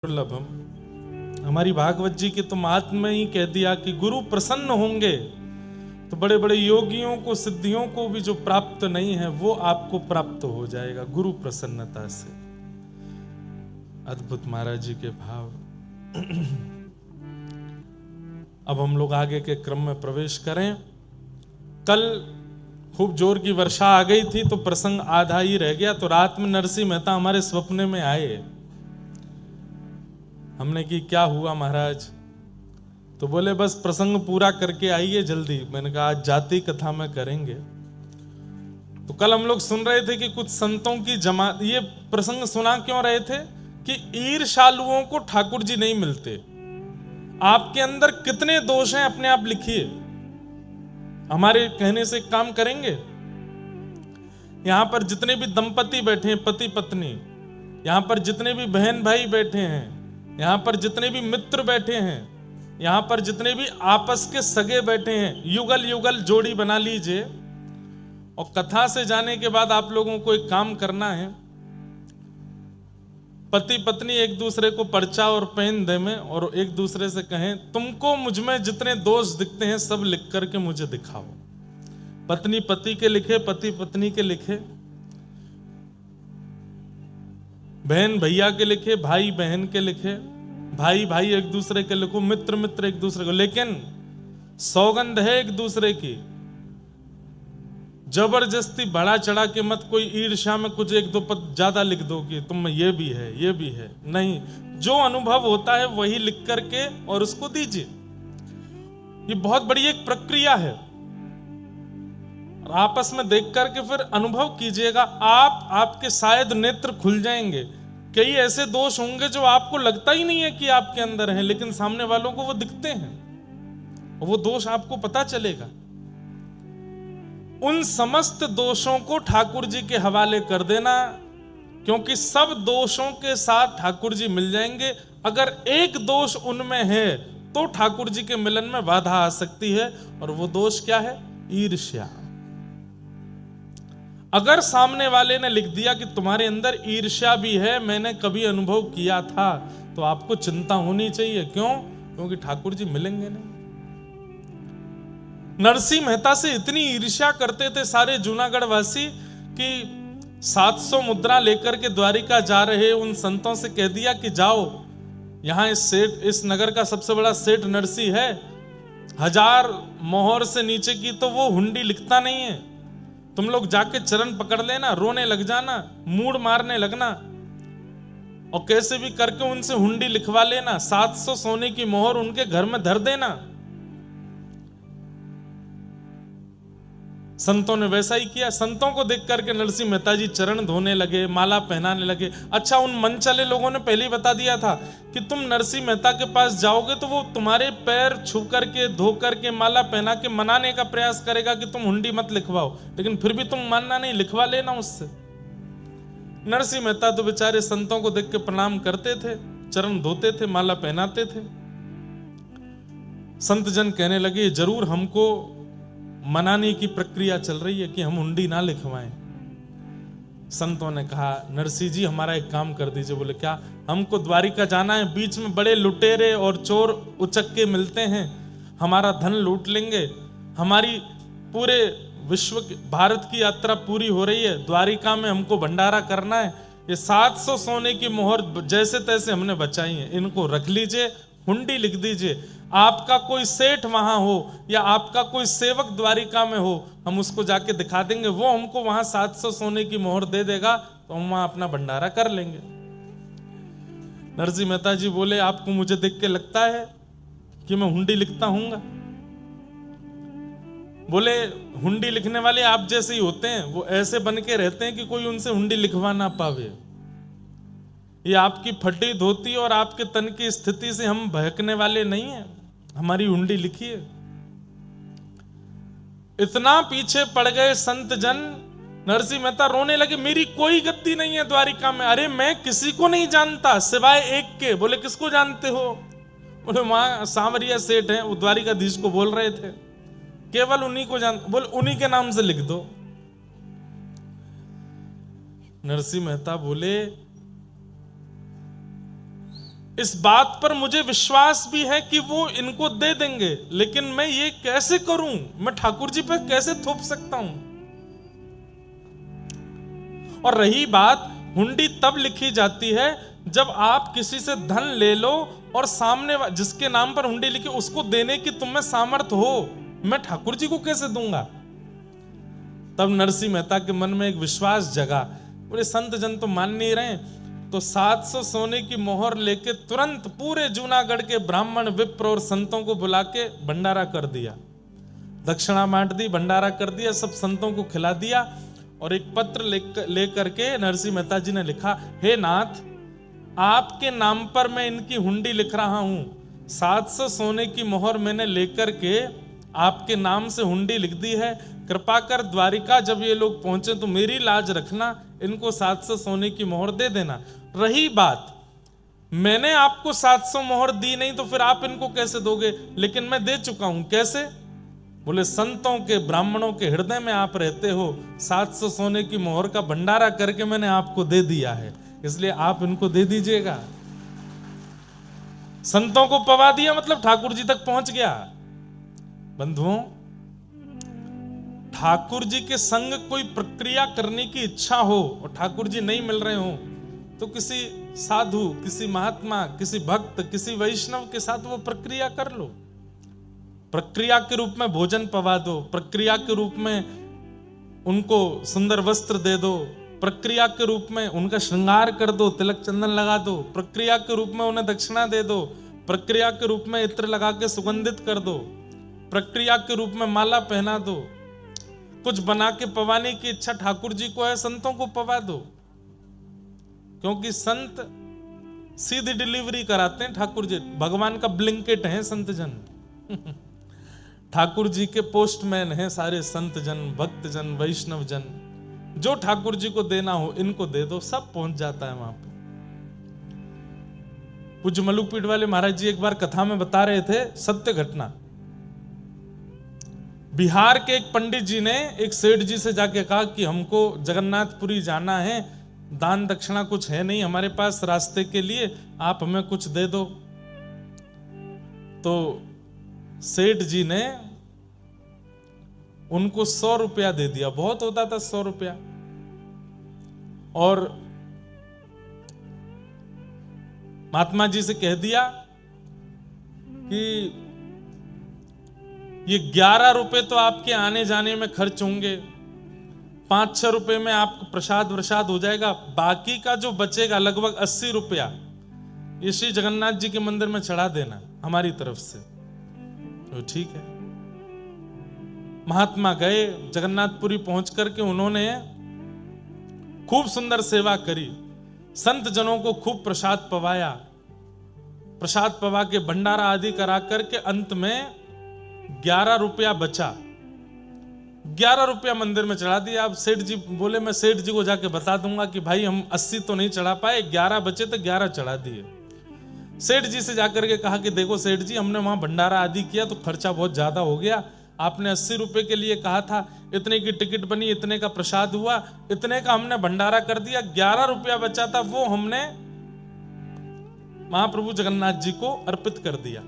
दुर्लभम। हमारी भागवत जी के तो महात्म में ही कह दिया कि गुरु प्रसन्न होंगे तो बड़े बड़े योगियों को, सिद्धियों को भी जो प्राप्त नहीं है वो आपको प्राप्त हो जाएगा गुरु प्रसन्नता से। अद्भुत महाराज जी के भाव। अब हम लोग आगे के क्रम में प्रवेश करें। कल खूब जोर की वर्षा आ गई थी तो प्रसंग आधा ही रह गया, तो रात में नरसिंह मेहता हमारे स्वप्न में आए। हमने कि क्या हुआ महाराज? तो बोले बस प्रसंग पूरा करके आइए जल्दी। मैंने कहा आज जाति कथा में करेंगे। तो कल हम लोग सुन रहे थे कि कुछ संतों की जमात, ये प्रसंग सुना क्यों रहे थे कि ईर्ष्यालुओं को ठाकुर जी नहीं मिलते। आपके अंदर कितने दोष हैं अपने आप लिखिए, हमारे कहने से काम करेंगे। यहां पर जितने भी दंपति बैठे हैं, पति पत्नी, यहां पर जितने भी बहन भाई बैठे हैं, यहां पर जितने भी मित्र बैठे हैं, यहां पर जितने भी आपस के सगे बैठे हैं, युगल युगल जोड़ी बना लीजिए। और कथा से जाने के बाद आप लोगों को एक काम करना है। पति पत्नी एक दूसरे को पर्चा और पेन दे में और एक दूसरे से कहें तुमको मुझ में जितने दोष दिखते हैं सब लिख करके मुझे दिखाओ। पत्नी पति के लिखे, पति पत्नी के लिखे, बहन भैया के लिखे, भाई बहन के लिखे, भाई भाई एक दूसरे के लिखो, मित्र मित्र एक दूसरे को। लेकिन सौगंध है एक दूसरे की, जबरदस्ती बढ़ा चढ़ा के मत कोई ईर्ष्या में कुछ एक दो पद ज्यादा लिख दो कि तुम में ये भी है ये भी है। नहीं, जो अनुभव होता है वही लिख करके और उसको दीजिए। ये बहुत बड़ी एक प्रक्रिया है। और आपस में देख करके फिर अनुभव कीजिएगा। आपके शायद नेत्र खुल जाएंगे। कई ऐसे दोष होंगे जो आपको लगता ही नहीं है कि आपके अंदर है, लेकिन सामने वालों को वो दिखते हैं और वो दोष आपको पता चलेगा। उन समस्त दोषों को ठाकुर जी के हवाले कर देना, क्योंकि सब दोषों के साथ ठाकुर जी मिल जाएंगे। अगर एक दोष उनमें है तो ठाकुर जी के मिलन में बाधा आ सकती है, और वो दोष क्या है? ईर्ष्या। अगर सामने वाले ने लिख दिया कि तुम्हारे अंदर ईर्ष्या भी है, मैंने कभी अनुभव किया था, तो आपको चिंता होनी चाहिए। क्यों? क्योंकि ठाकुर जी मिलेंगे नहीं। नरसिंह मेहता से इतनी ईर्ष्या करते थे सारे जूनागढ़ वासी कि 700 मुद्रा लेकर के द्वारिका जा रहे उन संतों से कह दिया कि जाओ, यहां इस नगर का सबसे बड़ा सेठ नरसिंह है, 1000 मोहर से नीचे की तो वो हुंडी लिखता नहीं है। तुम लोग जाके चरण पकड़ लेना, रोने लग जाना, मूड मारने लगना और कैसे भी करके उनसे हुंडी लिखवा लेना, 700 सोने की मोहर उनके घर में धर देना। संतों ने वैसा ही किया। संतों को देख करके नरसिंह मेहता जी चरण धोने लगे, माला पहनाने लगे। अच्छा, उन मन चले लोगों ने पहले ही बता दिया था कि तुम नरसिंह मेहता के पास जाओगे तो वो तुम्हारे पैर छू करके, धो करके, माला पहना के मनाने का प्रयास करेगा कि तुम हुंडी मत लिखवाओ, लेकिन फिर भी तुम मानना नहीं, लिखवा लेना उससे। नरसिंह मेहता तो बेचारे संतों को देख के प्रणाम करते थे, चरण धोते थे, माला पहनाते थे। संत जन कहने लगे जरूर हमको मनाने की प्रक्रिया चल रही है कि हम हुंडी ना लिखवाएं। संतों ने कहा नरसिंह जी हमारा एक काम कर दीजिए। बोले क्या? हमको द्वारिका जाना है, बीच में बड़े लुटेरे और चोर उचक्के मिलते हैं, हमारा धन लूट लेंगे। हमारी पूरे विश्व भारत की यात्रा पूरी हो रही है, द्वारिका में हमको भंडारा करना है। ये 700 सोने की मोहर जैसे तैसे हमने बचाई है, इनको रख लीजिए, हुंडी लिख दीजिए। आपका कोई सेठ वहां हो या आपका कोई सेवक द्वारिका में हो, हम उसको जाके दिखा देंगे, वो हमको वहां 700 सोने की मोहर दे देगा, तो हम वहां अपना भंडारा कर लेंगे। नरसिंह मेहता जी बोले आपको मुझे देख के लगता है कि मैं हुंडी लिखता हूंगा? बोले हुंडी लिखने वाले आप जैसे ही होते हैं, वो ऐसे बन के रहते हैं कि कोई उनसे हुंडी लिखवा ना पावे। ये आपकी फटी धोती और आपके तन की स्थिति से हम बहकने वाले नहीं हैं, हमारी हुंडी लिखिए। इतना पीछे पड़ गए संत जन, नरसिंह मेहता रोने लगे, मेरी कोई गद्दी नहीं है द्वारिका में। अरे मैं किसी को नहीं जानता सिवाय एक के। बोले किसको जानते हो? बोले वहां सांवरिया सेठ हैं, वो द्वारिकाधीश को बोल रहे थे, केवल उन्हीं को जान। बोले उन्हीं के नाम से लिख दो। नरसिंह मेहता बोले इस बात पर मुझे विश्वास भी है कि वो इनको दे देंगे, लेकिन मैं ये कैसे करूं? मैं ठाकुर जी पर कैसे थोप सकता हूं? और रही बात, हुंडी तब लिखी जाती है जब आप किसी से धन ले लो और सामने जिसके नाम पर हुंडी लिखी उसको देने की तुम में सामर्थ हो, मैं ठाकुर जी को कैसे दूंगा? तब नरसिंह मेहता के मन में एक विश्वास जगा। बोले संत जन तो मान नहीं रहे, तो 700 सोने की मोहर लेके तुरंत पूरे जूनागढ़ के ब्राह्मण, विप्र और संतों को बुला के भंडारा कर दिया, दक्षिणा बांट दी, भंडारा कर दिया, सब संतों को खिला दिया। और एक पत्र लेकर के नरसिंह मेहता जी ने लिखा, हे नाथ, आपके नाम पर मैं इनकी हुंडी लिख रहा हूं, 700 सोने की मोहर मैंने लेकर के आपके नाम से हुंडी लिख दी है, कृपा कर द्वारिका जब ये लोग पहुंचे तो मेरी लाज रखना, इनको 700 सोने की मोहर दे देना। रही बात, मैंने आपको 700 मोहर दी नहीं तो फिर आप इनको कैसे दोगे? लेकिन मैं दे चुका हूं। कैसे? बोले संतों के, ब्राह्मणों के हृदय में आप रहते हो, 700 सोने की मोहर का भंडारा करके मैंने आपको दे दिया है, इसलिए आप इनको दे दीजिएगा। संतों को पवा दिया मतलब ठाकुर जी तक पहुंच गया। बंधुओं, ठाकुर जी के संग कोई प्रक्रिया करने की इच्छा हो और ठाकुर जी नहीं मिल रहे हो तो किसी साधु, किसी महात्मा, किसी भक्त, किसी वैष्णव के साथ वो प्रक्रिया कर लो। प्रक्रिया के रूप में भोजन पवा दो, प्रक्रिया के रूप में उनको सुंदर वस्त्र दे दो, प्रक्रिया के रूप में उनका श्रृंगार कर दो, तिलक चंदन लगा दो, प्रक्रिया के रूप में उन्हें दक्षिणा दे दो, प्रक्रिया के रूप में इत्र लगा के सुगंधित कर दो, प्रक्रिया के रूप में माला पहना दो। कुछ बना के पवाने की इच्छा ठाकुर जी को है, संतों को पवा दो, क्योंकि संत सीधी डिलीवरी कराते हैं। ठाकुर जी भगवान का ब्लिंकेट है संत जन। ठाकुर जी के पोस्टमैन हैं सारे संत जन, भक्त जन, वैष्णव जन। जो ठाकुर जी को देना हो इनको दे दो, सब पहुंच जाता है वहां पे। पूज्य मलुकपीठ वाले महाराज जी एक बार कथा में बता रहे थे सत्य घटना। बिहार के एक पंडित जी ने एक सेठ जी से जाके कहा कि हमको जगन्नाथपुरी जाना है, दान दक्षिणा कुछ है नहीं हमारे पास रास्ते के लिए, आप हमें कुछ दे दो। तो सेठ जी ने उनको 100 रुपया दे दिया, बहुत होता था 100 रुपया। और महात्मा जी से कह दिया कि ये 11 रुपए तो आपके आने जाने में खर्च होंगे, 5-6 रुपए में आपको प्रसाद वरसाद हो जाएगा, बाकी का जो बचेगा लगभग 80 रुपया ये श्री जगन्नाथ जी के मंदिर में चढ़ा देना हमारी तरफ से। तो ठीक है। महात्मा गए, जगन्नाथपुरी पहुंच करके उन्होंने खूब सुंदर सेवा करी, संत जनों को खूब प्रसाद पवाया, प्रसाद पवा के भंडारा आदि करा करके अंत में 11 रुपया बचा, 11 रुपया मंदिर में चढ़ा दिया। अब सेठ जी बोले मैं सेठ जी को जाके बता दूंगा कि भाई हम 80 तो नहीं चढ़ा पाए, 11 बचे तो 11 चढ़ा दिए। सेठ जी से जाकर के कहा कि देखो सेठ जी, हमने वहां भंडारा आदि किया तो खर्चा बहुत ज्यादा हो गया, आपने 80 रुपए के लिए कहा था, इतने की टिकट बनी, इतने का प्रसाद हुआ, इतने का हमने भंडारा कर दिया, 11 रुपया बचा था वो हमने महाप्रभु जगन्नाथ जी को अर्पित कर दिया।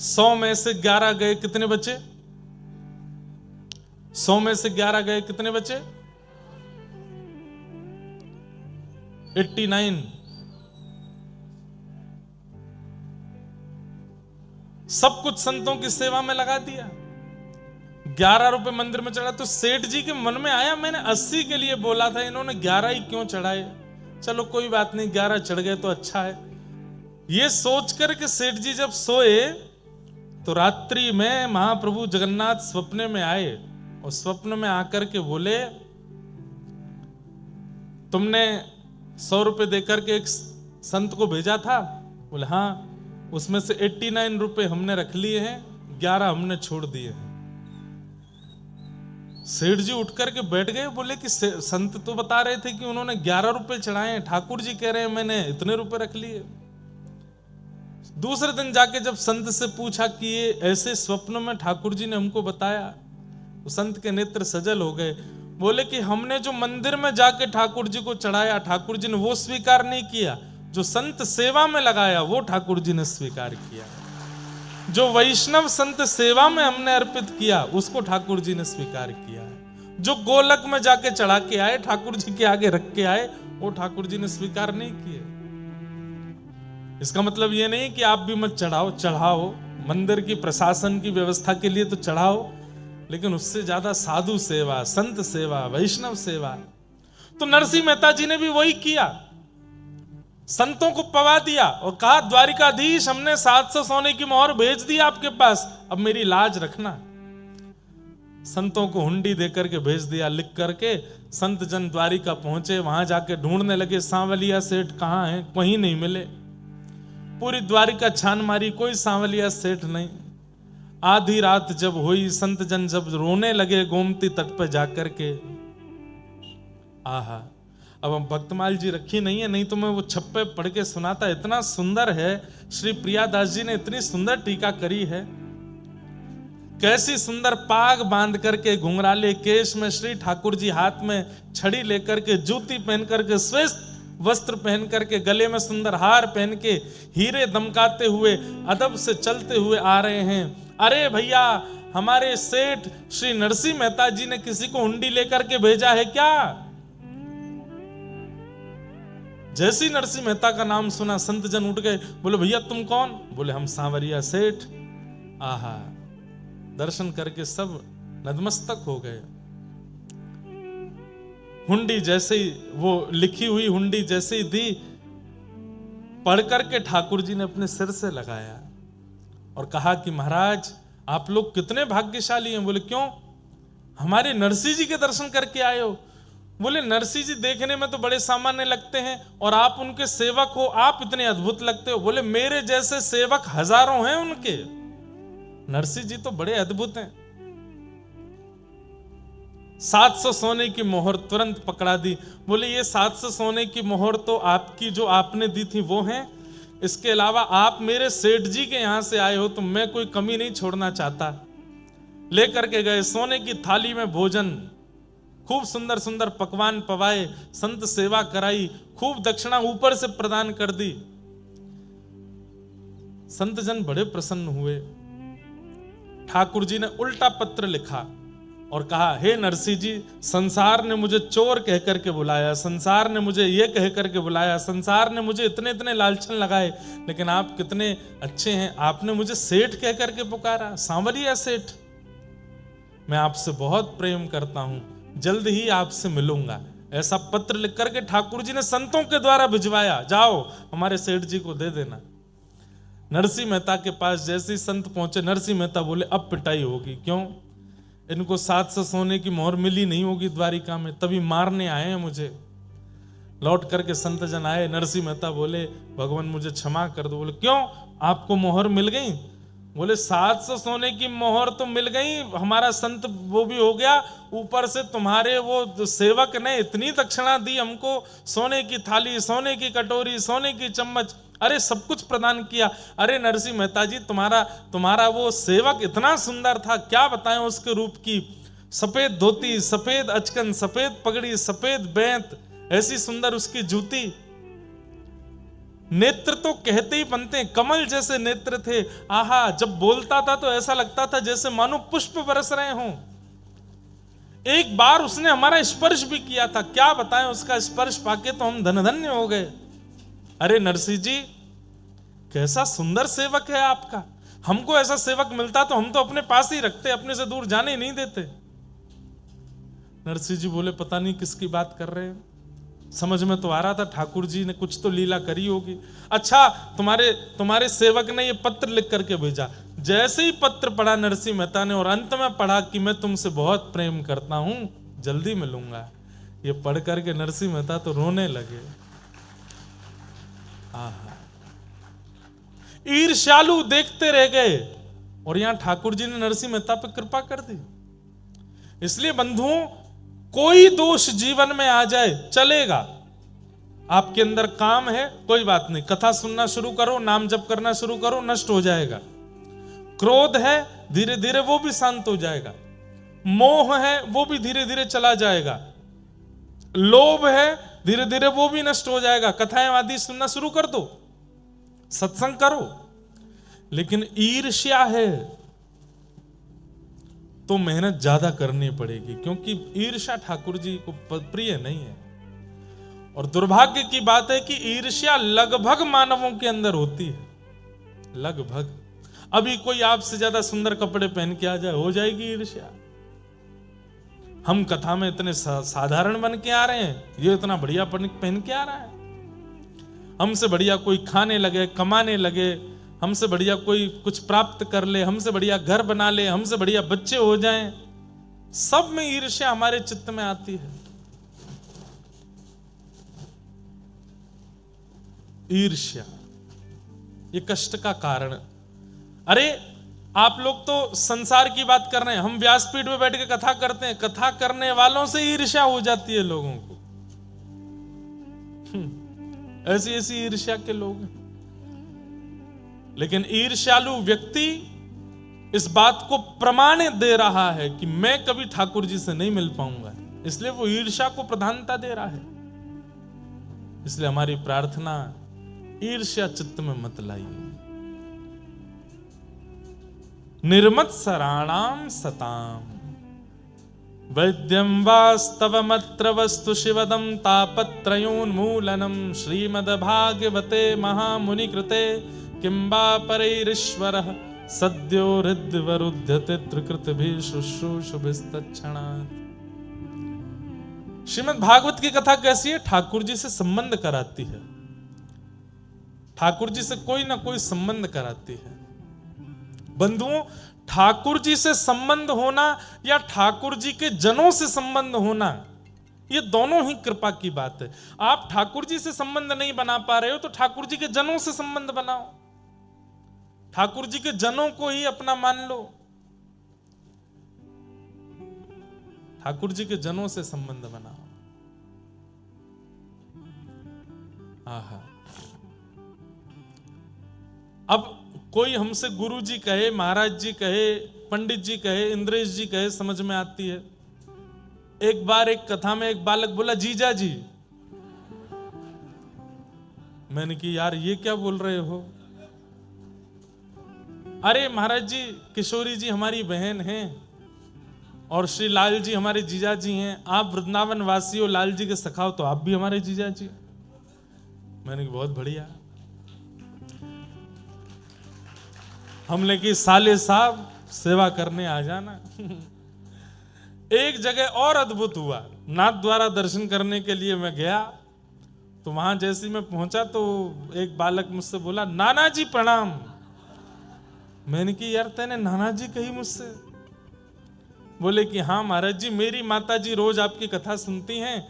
100 में से 11 गए, कितने बचे? 100 में से 11 गए, कितने बचे? 89। सब कुछ संतों की सेवा में लगा दिया, 11 रुपए मंदिर में चढ़ा। तो सेठ जी के मन में आया मैंने 80 के लिए बोला था, इन्होंने 11 ही क्यों चढ़ाए, चलो कोई बात नहीं 11 चढ़ गए तो अच्छा है। ये सोच कर के सेठ जी जब सोए तो रात्रि में महाप्रभु जगन्नाथ स्वप्न में आए और स्वप्न में आकर के बोले तुमने 100 रुपए देकर के एक संत को भेजा था? बोले हाँ, उसमें से 89 रुपए हमने रख लिए हैं, 11 हमने छोड़ दिए हैं। सेठ जी उठ करके बैठ गए, बोले कि संत तो बता रहे थे कि उन्होंने 11 रुपए चढ़ाए, ठाकुर जी कह रहे हैं मैंने इतने रुपए रख लिए। दूसरे दिन जाके जब संत से पूछा कि ये ऐसे स्वप्न में ठाकुर जी ने हमको बताया, तो संत के नेत्र सजल हो गए। बोले कि हमने जो मंदिर में जाके ठाकुर जी को चढ़ाया, ठाकुर जी ने वो स्वीकार नहीं किया, जो संत सेवा में लगाया वो ठाकुर जी ने स्वीकार किया, जो वैष्णव संत सेवा में हमने अर्पित किया उसको ठाकुर जी ने स्वीकार किया है, जो गोलक में जाके चढ़ा के आए, ठाकुर जी के आगे रख के आए, वो ठाकुर जी ने स्वीकार नहीं किए। इसका मतलब ये नहीं कि आप भी मत चढ़ाओ, मंदिर की प्रशासन की व्यवस्था के लिए तो चढ़ाओ, लेकिन उससे ज्यादा साधु सेवा, संत सेवा, वैष्णव सेवा। तो नरसिंह मेहता जी ने भी वही किया, संतों को पवा दिया और कहा द्वारिकाधीश हमने 700 सोने की मोहर भेज दी आपके पास, अब मेरी लाज रखना। संतों को हुंडी देकर के भेज दिया लिख करके। संत जन द्वारिका पहुंचे, वहां जाके ढूंढने लगे सांवलिया सेठ कहाँ है, कहीं नहीं मिले। पूरी द्वारिका छान मारी, कोई सांवलिया सेठ नहीं। आधी रात जब हुई, संत जन जब रोने लगे गोमती तट पर जाकर के, आहा, अब हम भक्तमाल जी रखी नहीं है, नहीं तो मैं वो छप्पे पढ़ के सुनाता। इतना सुंदर है, श्री प्रियादास जी ने इतनी सुंदर टीका करी है। कैसी सुंदर पाग बांध करके, घुंघराले केश में श्री ठाकुर जी हाथ में छड़ी लेकर के, जूती पहन करके, श्रेष्ठ वस्त्र पहन करके, गले में सुंदर हार पहन के, हीरे दमकाते हुए अदब से चलते हुए आ रहे हैं। अरे भैया, हमारे सेठ श्री नरसिंह मेहता जी ने किसी को हुंडी लेकर के भेजा है क्या? जैसी नरसिंह मेहता का नाम सुना, संत जन उठ गए, बोले भैया तुम कौन? बोले हम सांवरिया सेठ। आहा, दर्शन करके सब नतमस्तक हो गए। हुंडी जैसे ही, वो लिखी हुई हुंडी जैसे ही दी, पढ़ करके ठाकुर जी ने अपने सिर से लगाया और कहा कि महाराज आप लोग कितने भाग्यशाली हैं। बोले क्यों? हमारे नरसिंह जी के दर्शन करके आए हो। बोले नरसिंह जी देखने में तो बड़े सामान्य लगते हैं और आप उनके सेवक हो, आप इतने अद्भुत लगते हो। बोले मेरे जैसे सेवक हजारों हैं उनके, नरसिंह जी तो बड़े अद्भुत हैं। 700 सोने की मोहर तुरंत पकड़ा दी। बोले ये 700 सोने की मोहर तो आपकी जो आपने दी थी वो है, इसके अलावा आप मेरे सेठ जी के यहां से आए हो तो मैं कोई कमी नहीं छोड़ना चाहता। लेकर के गए सोने की थाली में भोजन, खूब सुंदर सुंदर पकवान पवाए, संत सेवा कराई, खूब दक्षिणा ऊपर से प्रदान कर दी। संत जन बड़े प्रसन्न हुए। ठाकुर जी ने उल्टा पत्र लिखा और कहा, हे नरसिंह जी, संसार ने मुझे चोर कह करके बुलाया, संसार ने मुझे ये कह करके बुलाया, संसार ने मुझे इतने इतने लालछन लगाए, लेकिन आप कितने अच्छे हैं, आपने मुझे सेठ कह करके पुकारा, सांवरिया सेठ। मैं आपसे बहुत प्रेम करता हूं, जल्द ही आपसे मिलूंगा। ऐसा पत्र लिख करके ठाकुर जी ने संतों के द्वारा भिजवाया, जाओ हमारे सेठ जी को दे देना। नरसिंह मेहता के पास जैसे ही संत पहुंचे, नरसिंह मेहता बोले अब पिटाई होगी। क्यों? इनको 700 सोने की मोहर मिली नहीं होगी द्वारिका में, तभी मारने आए हैं मुझे। लौट करके संत जन आए, नरसिंह मेहता बोले भगवान मुझे क्षमा कर दो। बोले क्यों, आपको मोहर मिल गई? बोले 700 सोने की मोहर तो मिल गई, हमारा संत वो भी हो गया, ऊपर से तुम्हारे वो सेवक ने इतनी दक्षिणा दी हमको, सोने की थाली, सोने की कटोरी, सोने की चम्मच, अरे सब कुछ प्रदान किया। अरे नरसिंह मेहता जी, तुम्हारा वो सेवक इतना सुंदर था, क्या बताएं उसके रूप की। सफेद धोती, सफेद अचकन, सफेद पगड़ी, सफेद बेंत, ऐसी सुंदर उसकी जूती। नेत्र तो कहते ही बनते हैं, कमल जैसे नेत्र थे। आहा, जब बोलता था तो ऐसा लगता था जैसे मानो पुष्प बरस रहे हों। एक बार उसने हमारा स्पर्श भी किया था, क्या बताएं, उसका स्पर्श पाके तो हम धन्य हो गए। अरे नरसिंह जी, कैसा सुंदर सेवक है आपका, हमको ऐसा सेवक मिलता तो हम तो अपने पास ही रखते, अपने से दूर जाने नहीं देते। नरसिंह जी बोले पता नहीं किसकी बात कर रहे हैं, समझ में तो आ रहा था ठाकुर जी ने कुछ तो लीला करी होगी। अच्छा, तुम्हारे सेवक ने ये पत्र लिख करके भेजा। जैसे ही पत्र पढ़ा नरसिंह मेहता ने और अंत में पढ़ा कि मैं तुमसे बहुत प्रेम करता हूं, जल्दी मिलूंगा, ये पढ़ करके नरसिंह मेहता तो रोने लगे। ईर्ष्यालु देखते रह गए और यहां ठाकुर जी ने नरसिंह मेहता पर कृपा कर दी। इसलिए बंधुओं, कोई दोष जीवन में आ जाए चलेगा, आपके अंदर काम है कोई बात नहीं, कथा सुनना शुरू करो, नाम जप करना शुरू करो, नष्ट हो जाएगा। क्रोध है धीरे धीरे वो भी शांत हो जाएगा। मोह है वो भी धीरे धीरे चला जाएगा, लोभ है धीरे धीरे वो भी नष्ट हो जाएगा। कथाएं आदि सुनना शुरू कर दो, सत्संग करो। लेकिन ईर्ष्या है तो मेहनत ज्यादा करनी पड़ेगी, क्योंकि ईर्ष्या ठाकुर जी को प्रिय नहीं है। और दुर्भाग्य की बात है कि ईर्ष्या लगभग मानवों के अंदर होती है, लगभग। अभी कोई आपसे ज्यादा सुंदर कपड़े पहन के आ जाए, हो जाएगी ईर्ष्या। हम कथा में इतने साधारण बन के आ रहे हैं, ये इतना बढ़िया पहन के आ रहा है। हमसे बढ़िया कोई खाने लगे, कमाने लगे, हमसे बढ़िया कोई कुछ प्राप्त कर ले, हमसे बढ़िया घर बना ले, हमसे बढ़िया बच्चे हो जाएं, सब में ईर्ष्या हमारे चित्त में आती है। ईर्ष्या ये कष्ट का कारण। अरे आप लोग तो संसार की बात कर रहे हैं, हम व्यासपीठ में बैठ के कथा करते हैं, कथा करने वालों से ईर्ष्या हो जाती है लोगों को। ऐसी ऐसी ईर्ष्या के लोग हैं। लेकिन ईर्ष्यालु व्यक्ति इस बात को प्रमाण दे रहा है कि मैं कभी ठाकुर जी से नहीं मिल पाऊंगा, इसलिए वो ईर्ष्या को प्रधानता दे रहा है। इसलिए हमारी प्रार्थना, ईर्ष्या चित्त में मत लाइए। निर्मत्सराणाम सताम वैद्यम वास्तवमत्र वस्तु शिवदम तापत्रयोन्मूलनम श्रीमद्भागवते महामुनि कृते किंबा परैरीश्वरः सद्यो हृद्वरुध्यते त्रिकृतभिः शुश्रूषुभिस्तत्क्षणात्। श्रीमद् भागवत की कथा कैसी है? ठाकुर जी से संबंध कराती है, ठाकुर जी से कोई ना कोई संबंध कराती है। बंधुओं, ठाकुर जी से संबंध होना या ठाकुर जी के जनों से संबंध होना, ये दोनों ही कृपा की बात है। आप ठाकुर जी से संबंध नहीं बना पा रहे हो तो ठाकुर जी के जनों से संबंध बनाओ, ठाकुर जी के जनों को ही अपना मान लो, ठाकुर जी के जनों से संबंध बनाओ। आहा, अब कोई हमसे गुरु जी कहे, महाराज जी कहे, पंडित जी कहे, इंद्रेश जी कहे, समझ में आती है। एक बार एक कथा में एक बालक बोला जीजा जी। मैंने कि यार ये क्या बोल रहे हो? अरे महाराज जी, किशोरी जी हमारी बहन हैं और श्री लाल जी हमारे जीजा जी हैं, आप वृंदावन वासी हो, लाल जी के सखा हो, तो आप भी हमारे जीजा जी। मैंने कि बहुत बढ़िया। हमने कि साले साहब सेवा करने आ जाना। एक जगह और अद्भुत हुआ, नाथ द्वारा दर्शन करने के लिए मैं गया, तो वहां जैसे मैं पहुंचा तो एक बालक मुझसे बोला नाना जी प्रणाम। मैंने कि यार तेने नाना जी कही मुझसे? बोले कि हाँ महाराज जी, मेरी माता जी रोज आपकी कथा सुनती हैं,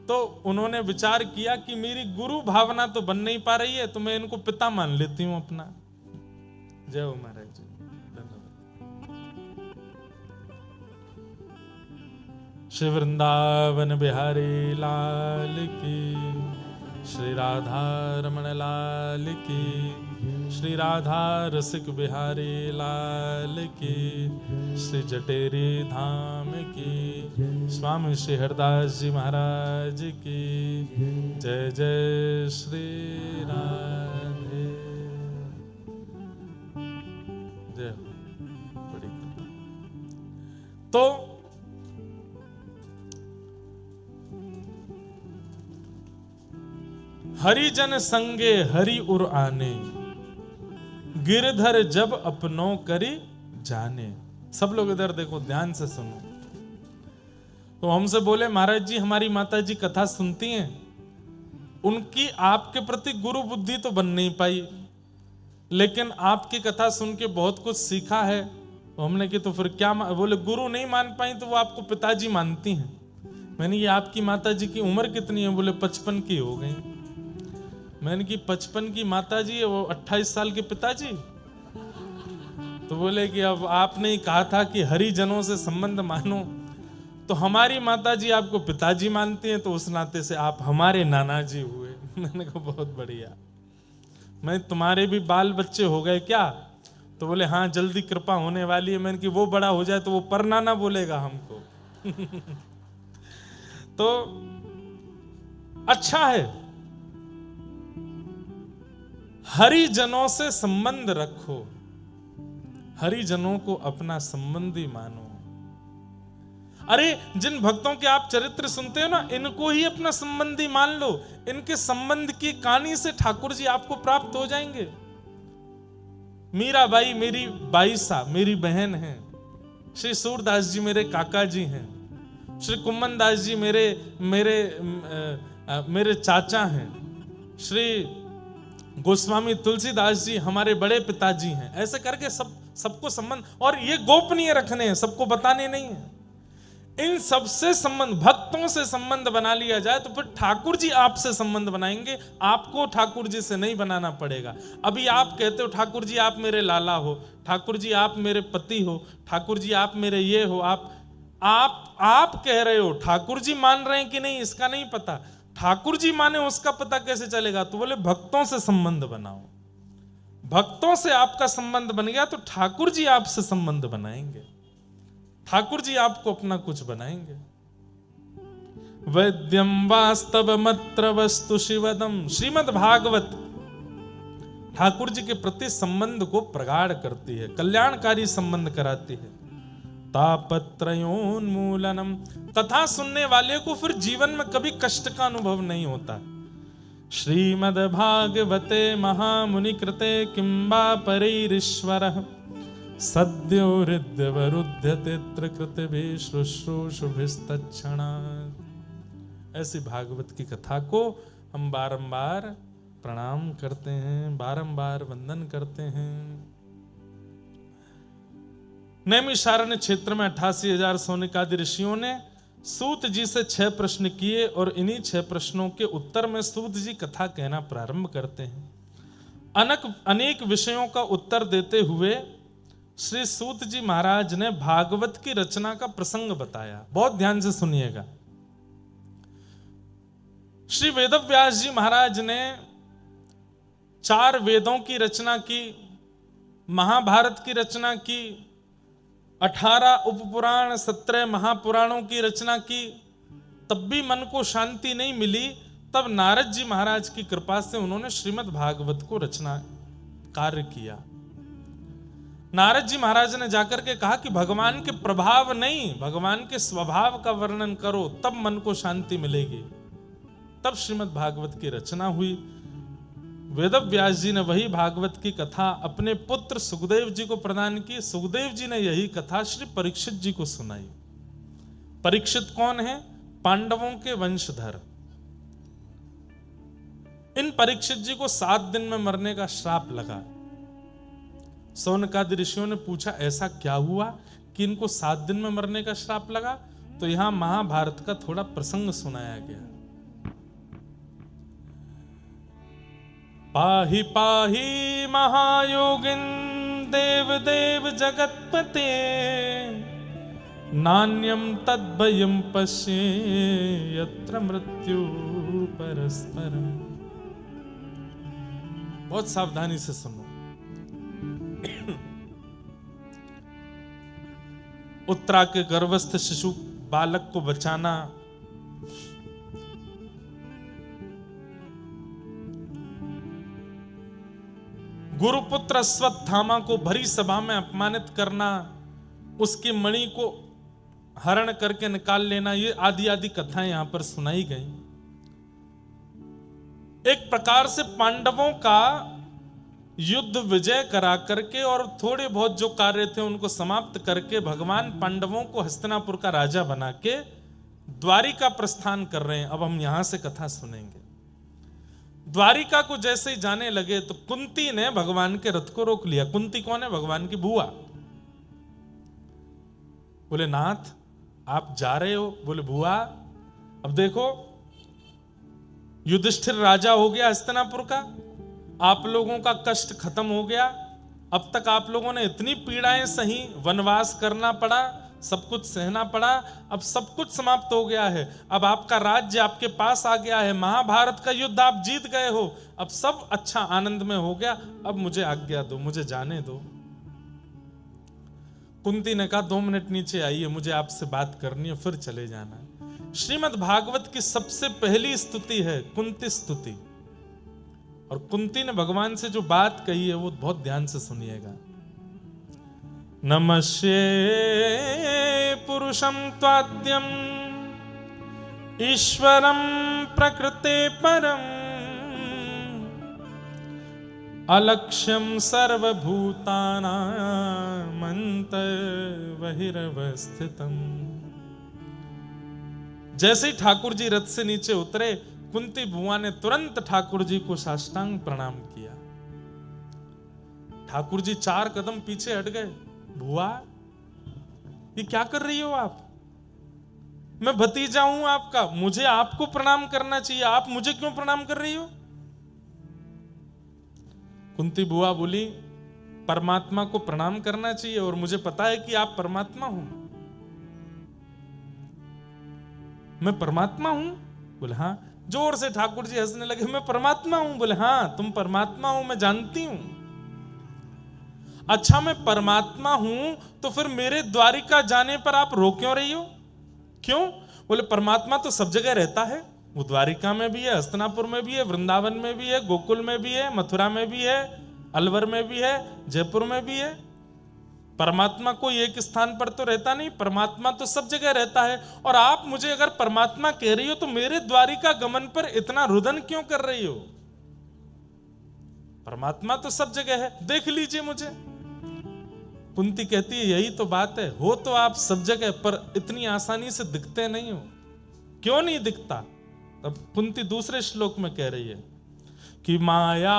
तो उन्होंने विचार किया कि मेरी गुरु भावना तो बन नहीं पा रही है, तो मैं इनको पिता मान लेती हूं अपना। जय हो महाराज जी, धन्यवाद। श्री वृंदावन बिहारी लाल की, श्री राधा रमण लाल की, श्री राधा रसिक बिहारी लाल की, श्री जटेरी धाम की, स्वामी श्री हरदास जी महाराज की जय जय श्री राधे। जय हो, बड़ी कृपा। तो हरिजन संगे हरि उर आने, गिरधर जब अपनों करी जाने। सब लोग इधर देखो, ध्यान से सुनो। तो हमसे बोले महाराज जी हमारी माता जी कथा सुनती हैं, उनकी आपके प्रति गुरु बुद्धि तो बन नहीं पाई, लेकिन आपकी कथा सुन के बहुत कुछ सीखा है। तो हमने कि तो फिर क्या? बोले गुरु नहीं मान पाई तो वो आपको पिताजी मानती हैं। मैंने ये आपकी माता जी की उम्र कितनी है? बोले 55 की हो गई। मैंने कि 55 की माता जी है, वो 28 साल के पिताजी? तो बोले कि अब आपने ही कहा था कि हरिजनों से संबंध मानो, तो हमारी माता जी आपको पिताजी मानती हैं, तो उस नाते से आप हमारे नाना जी हुए। मैंने कहा बहुत बढ़िया। मैं तुम्हारे भी बाल बच्चे हो गए क्या? तो बोले हाँ जल्दी कृपा होने वाली है। मैंने कि वो बड़ा हो जाए तो वो परना ना बोलेगा हमको। तो अच्छा है, हरिजनों से संबंध रखो, हरिजनों को अपना संबंधी मानो। अरे जिन भक्तों के आप चरित्र सुनते हो ना, इनको ही अपना संबंधी मान लो। इनके संबंध की कहानी से ठाकुर जी आपको प्राप्त हो जाएंगे। मीराबाई मेरी बाईसा मेरी बहन है, श्री सूरदास जी मेरे काका जी हैं, श्री कुम्मन दास जी मेरे मेरे मेरे चाचा हैं, श्री गोस्वामी तुलसीदास जी हमारे बड़े पिताजी हैं। ऐसे करके सबको संबंध, और ये गोपनीय रखने हैं, सबको बताने नहीं है। इन सबसे संबंध, भक्तों से संबंध बना लिया जाए तो फिर ठाकुर जी आपसे संबंध बनाएंगे, आपको ठाकुर जी से नहीं बनाना पड़ेगा। अभी आप कहते हो ठाकुर जी आप मेरे लाला हो, ठाकुर जी आप मेरे पति हो, ठाकुर जी आप मेरे ये हो, आप कह रहे हो, ठाकुर जी मान रहे हैं कि नहीं इसका नहीं पता। ठाकुर जी माने उसका पता कैसे चलेगा? तो बोले भक्तों से संबंध बनाओ। भक्तों से आपका संबंध बन गया तो ठाकुर जी आपसे संबंध बनाएंगे, ठाकुर जी आपको अपना कुछ बनाएंगे। वैद्यम वास्तव मत्र वस्तु शिवदम, श्रीमद् भागवत ठाकुर जी के प्रति संबंध को प्रगाढ़ करती है, कल्याणकारी संबंध कराती है। तापत्रयोन्मूलनम, कथा सुनने वाले को फिर जीवन में कभी कष्ट का अनुभव नहीं होता। श्रीमद् भागवते महामुनि कृते किंबा परैरीश्वरः सद्यो हृद्यवरुध्यते त्रिकृतिभिः शुश्रूषुभिस्तत्क्षणात्। ऐसी भागवत की कथा को हम बारंबार प्रणाम करते हैं, बारंबार वंदन करते हैं। नैमिषारण्य क्षेत्र में 88,000 सौनिकादि ऋषियों ने सूत जी से 6 प्रश्न किए और इन्हीं 6 प्रश्नों के उत्तर में सूत जी कथा कहना प्रारंभ करते हैं। अनेक विषयों का उत्तर देते हुए श्री सूत जी महाराज ने भागवत की रचना का प्रसंग बताया। बहुत ध्यान से सुनिएगा। श्री वेदव्यास जी महाराज ने 4 वेदों की रचना की, महाभारत की रचना की, 18 उपपुराण, 17 महापुराणों की रचना की, तब भी मन को शांति नहीं मिली। तब नारद जी महाराज की कृपा से उन्होंने श्रीमद् भागवत को रचना कार्य किया। नारद जी महाराज ने जाकर के कहा कि भगवान के प्रभाव नहीं, भगवान के स्वभाव का वर्णन करो, तब मन को शांति मिलेगी। तब श्रीमद् भागवत की रचना हुई। वेदव्यास जी ने वही भागवत की कथा अपने पुत्र सुखदेव जी को प्रदान की। सुखदेव जी ने यही कथा श्री परीक्षित जी को सुनाई। परीक्षित कौन है? पांडवों के वंशधर। इन परीक्षित जी को 7 दिन में मरने का श्राप लगा। सौनकादि ऋषियों ने पूछा ऐसा क्या हुआ कि इनको 7 दिन में मरने का श्राप लगा? तो यहां महाभारत का थोड़ा प्रसंग सुनाया गया। पाहि पाहि महायोगिन देव देव जगतपते नान्यम तद्भयं पश्ये यत्र मृत्यु परस्परम। बहुत सावधानी से सुनो। उत्तरा के गर्भस्थ शिशु बालक को बचाना, गुरुपुत्र अश्वत्थामा को भरी सभा में अपमानित करना, उसकी मणि को हरण करके निकाल लेना, ये आदि आदि कथाएं यहां पर सुनाई गई। एक प्रकार से पांडवों का युद्ध विजय करा करके और थोड़े बहुत जो कार्य थे उनको समाप्त करके भगवान पांडवों को हस्तिनापुर का राजा बना के द्वारिका प्रस्थान कर रहे हैं। अब हम यहां से कथा सुनेंगे। द्वारिका को जैसे ही जाने लगे तो कुंती ने भगवान के रथ को रोक लिया। कुंती कौन है? भगवान की बुआ। बोले नाथ आप जा रहे हो? बोले बुआ अब देखो युधिष्ठिर राजा हो गया हस्तिनापुर का, आप लोगों का कष्ट खत्म हो गया। अब तक आप लोगों ने इतनी पीड़ाएं सही, वनवास करना पड़ा, सब कुछ सहना पड़ा, अब सब कुछ समाप्त हो गया है। अब आपका राज्य आपके पास आ गया है, महाभारत का युद्ध आप जीत गए हो, अब सब अच्छा आनंद में हो गया। अब मुझे आज्ञा दो, मुझे जाने दो। कुंती ने कहा 2 मिनट नीचे आइए, मुझे आपसे बात करनी है, फिर चले जाना। श्रीमद् भागवत की सबसे पहली स्तुति है कुंती स्तुति, और कुंती ने भगवान से जो बात कही है वो बहुत ध्यान से सुनिएगा। नमस्ये पुरुषं त्वाद्यं ईश्वरं प्रकृते परम अलक्ष्यं सर्वभूतानामन्तर्बहिरवस्थितम्। जैसे ही ठाकुर जी रथ से नीचे उतरे, कुंती बुआ ने तुरंत ठाकुर जी को साष्टांग प्रणाम किया। ठाकुर जी 4 कदम पीछे हट गए। बुआ, ये क्या कर रही हो आप? मैं भतीजा हूं आपका, मुझे आपको प्रणाम करना चाहिए, आप मुझे क्यों प्रणाम कर रही हो? कुंती बुआ बोली, परमात्मा को प्रणाम करना चाहिए और मुझे पता है कि आप परमात्मा हो। मैं परमात्मा हूं? बोले हाँ। जोर से ठाकुर जी हंसने लगे, मैं परमात्मा हूं? बोले हाँ, तुम परमात्मा हो, मैं जानती हूं। अच्छा, मैं परमात्मा हूं तो फिर मेरे द्वारिका जाने पर आप रो क्यों रही हो? क्यों? बोले परमात्मा तो सब जगह रहता है, वो द्वारिका में भी है, हस्तिनापुर में भी है, वृंदावन में भी है, गोकुल में भी है, मथुरा में भी है, अलवर में भी है, जयपुर में भी है। परमात्मा कोई एक स्थान पर तो रहता नहीं, परमात्मा तो सब जगह रहता है। और आप मुझे अगर परमात्मा कह रही हो तो मेरे द्वारिका गमन पर इतना रुदन क्यों कर रही हो? परमात्मा तो सब जगह है, देख लीजिए मुझे। कुंती कहती है यही तो बात है, हो तो आप सब जगह पर इतनी आसानी से दिखते नहीं हो। क्यों नहीं दिखता? तब कुंती दूसरे श्लोक में कह रही है कि माया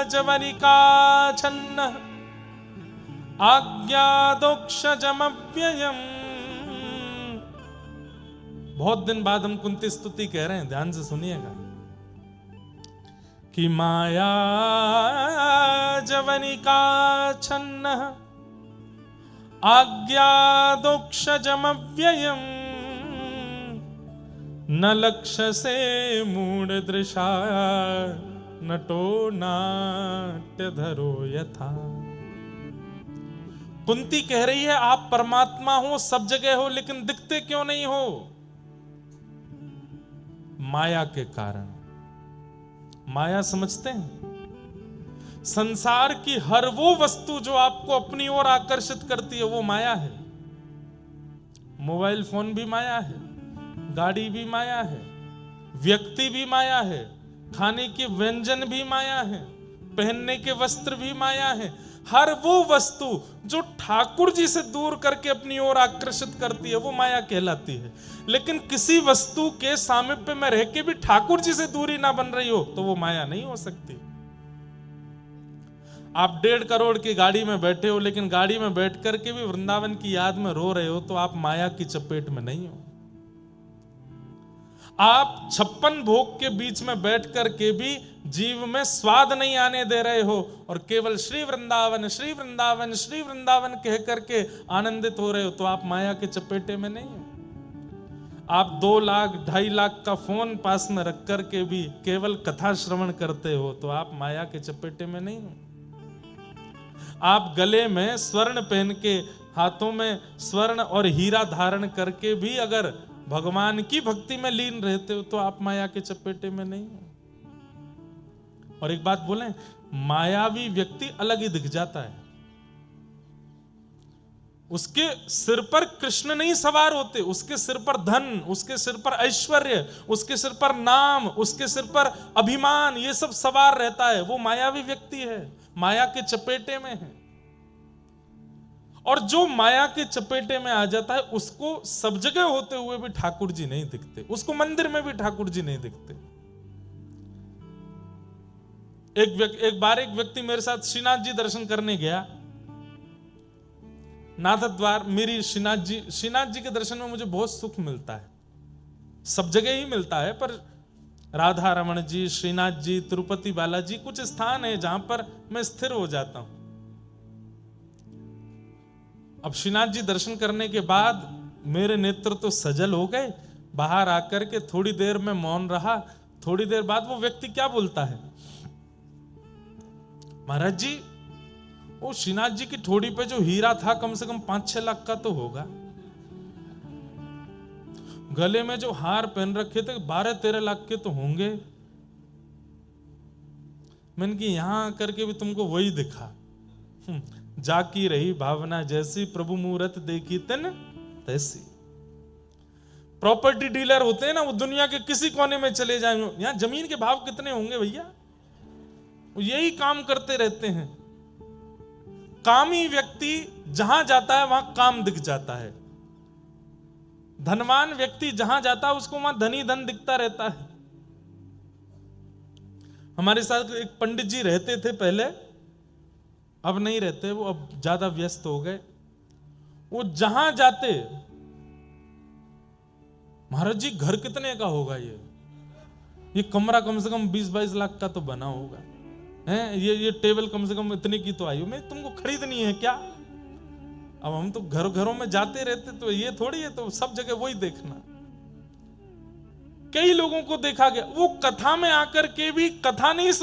जवनिका छन्न आज्ञादोक्षजमव्ययम्। बहुत दिन बाद हम कुंती स्तुति कह रहे हैं, ध्यान से सुनिएगा कि माया जवनिका छन्न आज्ञादोक्षजमव्ययम् न लक्ष्य से मूढ़ दृशा नटो नाट्यधरो यथा। कुंती कह रही है आप परमात्मा हो, सब जगह हो, लेकिन दिखते क्यों नहीं हो? माया के कारण। माया समझते हैं? संसार की हर वो वस्तु जो आपको अपनी ओर आकर्षित करती है वो माया है। मोबाइल फोन भी माया है, गाड़ी भी माया है, व्यक्ति भी माया है, खाने के व्यंजन भी माया है, पहनने के वस्त्र भी माया है। हर वो वस्तु जो ठाकुर जी से दूर करके अपनी ओर आकर्षित करती है वो माया कहलाती है। लेकिन किसी वस्तु के सामीप्य में रह के भी ठाकुर जी से दूरी ना बन रही हो तो वो माया नहीं हो सकती। आप 1.5 करोड़ की गाड़ी में बैठे हो, लेकिन गाड़ी में बैठ करके भी वृंदावन की याद में रो रहे हो तो आप माया की चपेट में नहीं हो। आप 56 भोग के बीच में बैठ करके भी जीव में स्वाद नहीं आने दे रहे हो और केवल श्री वृंदावन श्री वृंदावन श्री वृंदावन कह करके आनंदित हो रहे हो तो आप माया के चपेटे में नहीं हो। आप 2 लाख 2.5 लाख का फोन पास में रख करके भी केवल कथा श्रवण करते हो तो आप माया के चपेटे में नहीं हो। आप गले में स्वर्ण पहन के, हाथों में स्वर्ण और हीरा धारण करके भी अगर भगवान की भक्ति में लीन रहते हो तो आप माया के चपेटे में नहीं हो। और एक बात बोलें, मायावी व्यक्ति अलग ही दिख जाता है। उसके सिर पर कृष्ण नहीं सवार होते, उसके सिर पर धन, उसके सिर पर ऐश्वर्य, उसके सिर पर नाम, उसके सिर पर अभिमान, ये सब सवार रहता है। वो मायावी व्यक्ति है, माया के चपेटे में है। और जो माया के चपेटे में आ जाता है उसको सब जगह होते हुए भी ठाकुर जी नहीं दिखते, उसको मंदिर में भी ठाकुर जी नहीं दिखते। एक बार एक व्यक्ति मेरे साथ श्रीनाथ जी दर्शन करने गया। नाथ द्वार मेरी श्रीनाथ जी के दर्शन में मुझे बहुत सुख मिलता है, सब जगह ही मिलता है, पर राधा रमण जी, श्रीनाथ जी, तिरुपति बालाजी कुछ स्थान है जहां पर मैं स्थिर हो जाता हूं। अब श्रीनाथ जी दर्शन करने के बाद मेरे नेत्र तो सजल हो गए। बाहर आकर के थोड़ी देर में मौन रहा। थोड़ी देर बाद वो व्यक्ति क्या बोलता है, महाराज जी वो श्रीनाथ जी की ठोड़ी पे जो हीरा था कम से कम 5-6 लाख का तो होगा। गले में जो हार पहन रखे थे 12-13 लाख के तो होंगे। मैंने कि यहां आकर के भी तुमको वही दिखा। जाकी रही भावना जैसी, प्रभु मूरत देखी तन तैसी। प्रॉपर्टी डीलर होते हैं ना, वो दुनिया के किसी कोने में चले जाएंगे, यहां जमीन के भाव कितने होंगे भैया, वो यही काम करते रहते हैं। कामी व्यक्ति जहां जाता है वहां काम दिख जाता है। धनवान व्यक्ति जहां जाता है उसको वहां धनी धन दिखता रहता है। हमारे साथ एक पंडित जी रहते थे पहले, अब नहीं रहते, वो अब ज्यादा व्यस्त हो गए। वो जहां जाते, महाराज जी घर कितने का होगा ये कमरा कम से कम 20-22 लाख का तो बना होगा, हैं ये टेबल कम से कम इतने की तो आई हो, मैं तुमको खरीदनी है क्या? अब हम तो घरों में जाते रहते, तो ये थोड़ी है तो सब जगह वही देखना। कई लोगों को देखा गया वो कथा में आकर के भी कथा नहीं